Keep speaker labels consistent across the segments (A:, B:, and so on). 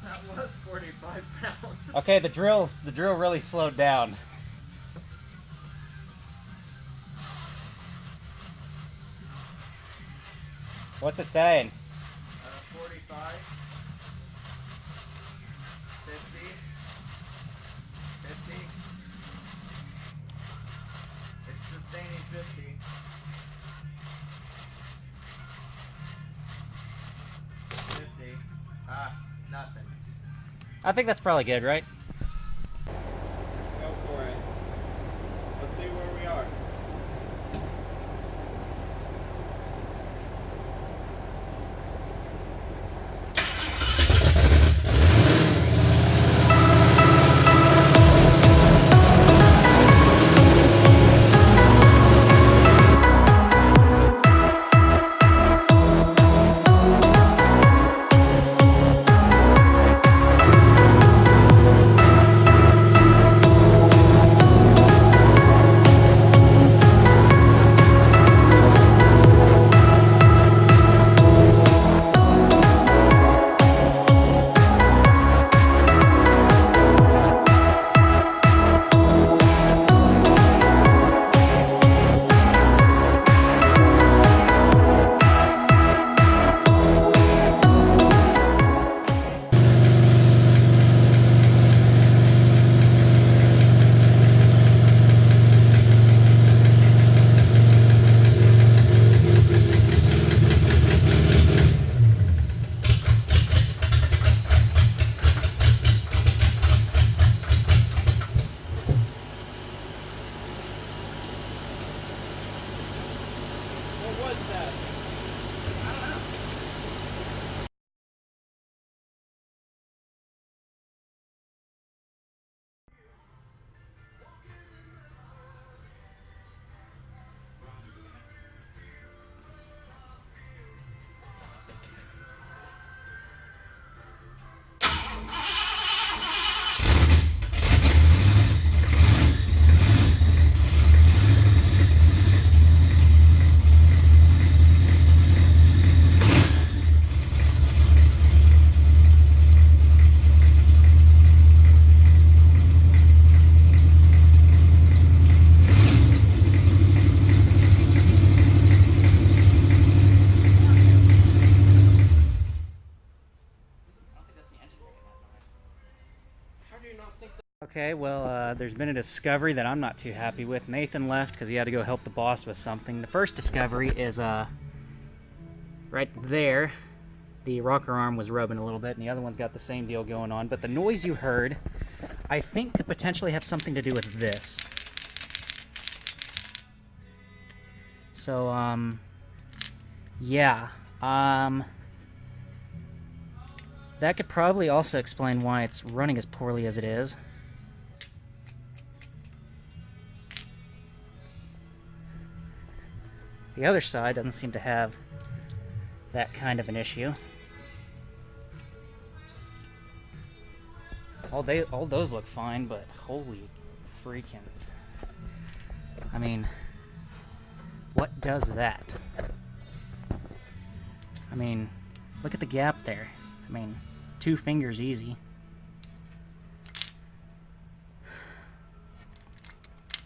A: That was 45 pounds.
B: Okay, the drill really slowed down. What's it saying?
A: 45, 50, 50. It's sustaining 50. 50. Nothing.
B: I think that's probably good, right?
A: Go for it. Let's see where we are. What was that? I don't know. How do you not think that?
B: Okay, well, there's been a discovery that I'm not too happy with. Nathan left because he had to go help the boss with something. The first discovery is right there. The rocker arm was rubbing a little bit, and the other one's got the same deal going on. But the noise you heard, I think, could potentially have something to do with this. So, yeah. That could probably also explain why it's running as poorly as it is. The other side doesn't seem to have that kind of an issue. All those look fine, but holy freaking... I mean, what does that? I mean, look at the gap there. I mean, 2 fingers easy.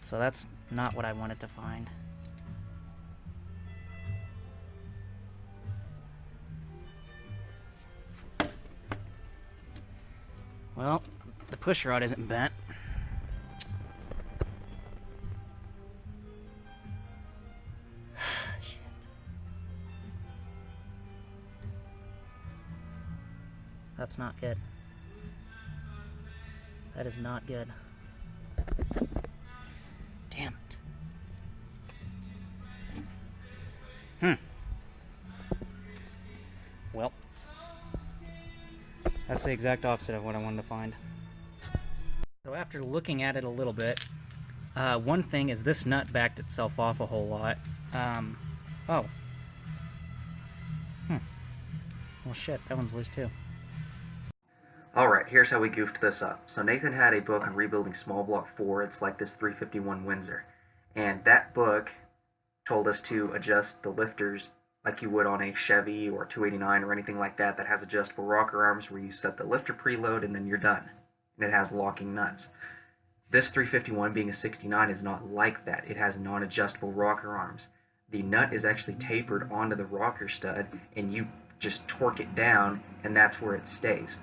B: So that's not what I wanted to find. Well, the push rod isn't bent. Shit. That's not good. That is not good. Damn it. Well, that's the exact opposite of what I wanted to find. So after looking at it a little bit, one thing is this nut backed itself off a whole lot. Oh. Well shit, that one's loose too. Alright, here's how we goofed this up. So Nathan had a book on rebuilding small block 4. It's like this 351 Windsor. And that book told us to adjust the lifters like you would on a Chevy or 289 or anything like that that has adjustable rocker arms where you set the lifter preload and then you're done. And it has locking nuts. This 351 being a 69 is not like that. It has non-adjustable rocker arms. The nut is actually tapered onto the rocker stud and you just torque it down and that's where it stays.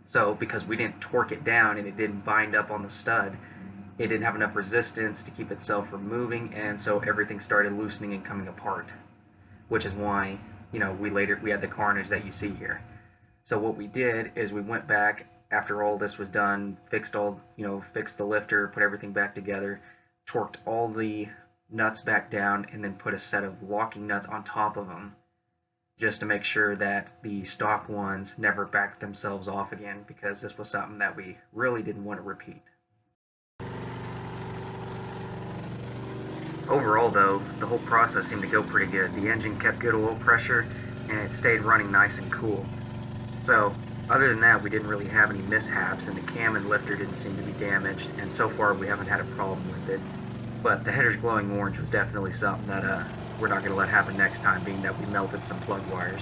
B: So because we didn't torque it down and it didn't bind up on the stud, it didn't have enough resistance to keep itself from moving, and so everything started loosening and coming apart, which is why, we had the carnage that you see here. So what we did is we went back after all this was done, fixed the lifter, put everything back together, torqued all the nuts back down, and then put a set of locking nuts on top of them, just to make sure that the stock ones never backed themselves off again, because this was something that we really didn't want to repeat. Overall though, the whole process seemed to go pretty good. The engine kept good oil pressure and it stayed running nice and cool. So other than that, we didn't really have any mishaps, and the cam and lifter didn't seem to be damaged, and so far we haven't had a problem with it. But the header's glowing orange was definitely something that we're not going to let happen next time, being that we melted some plug wires.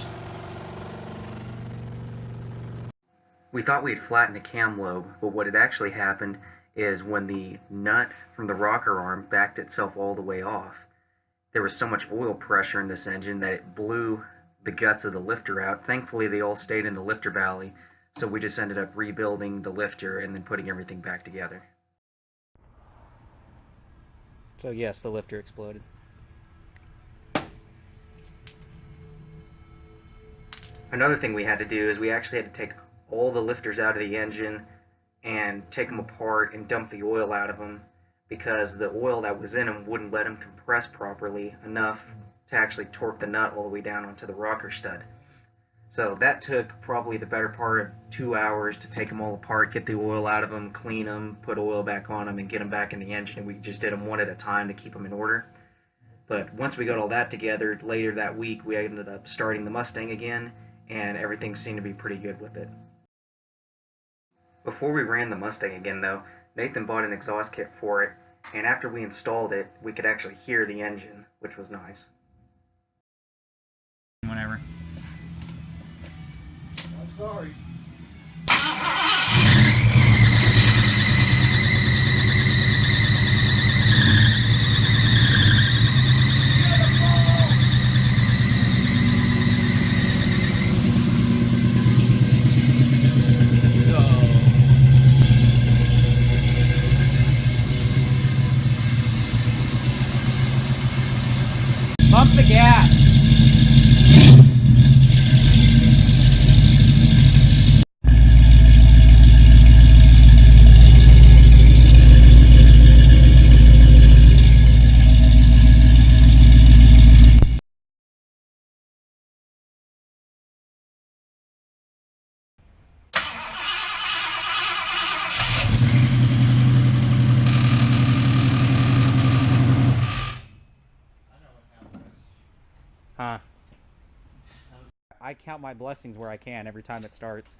B: We thought we had flattened the cam lobe, but what had actually happened is when the nut from the rocker arm backed itself all the way off, there was so much oil pressure in this engine that it blew the guts of the lifter out. Thankfully, they all stayed in the lifter valley, so we just ended up rebuilding the lifter and then putting everything back together. So yes, the lifter exploded. Another thing we had to do is we actually had to take all the lifters out of the engine and take them apart and dump the oil out of them, because the oil that was in them wouldn't let them compress properly enough to actually torque the nut all the way down onto the rocker stud. So that took probably the better part of 2 hours to take them all apart, get the oil out of them, clean them, put oil back on them, and get them back in the engine. And we just did them one at a time to keep them in order. But once we got all that together, later that week we ended up starting the Mustang again, and everything seemed to be pretty good with it. Before we ran the Mustang again though, Nathan bought an exhaust kit for it, and after we installed it, we could actually hear the engine, which was nice. Whenever.
A: I'm sorry.
B: Pump the gas! Huh. I count my blessings where I can every time it starts.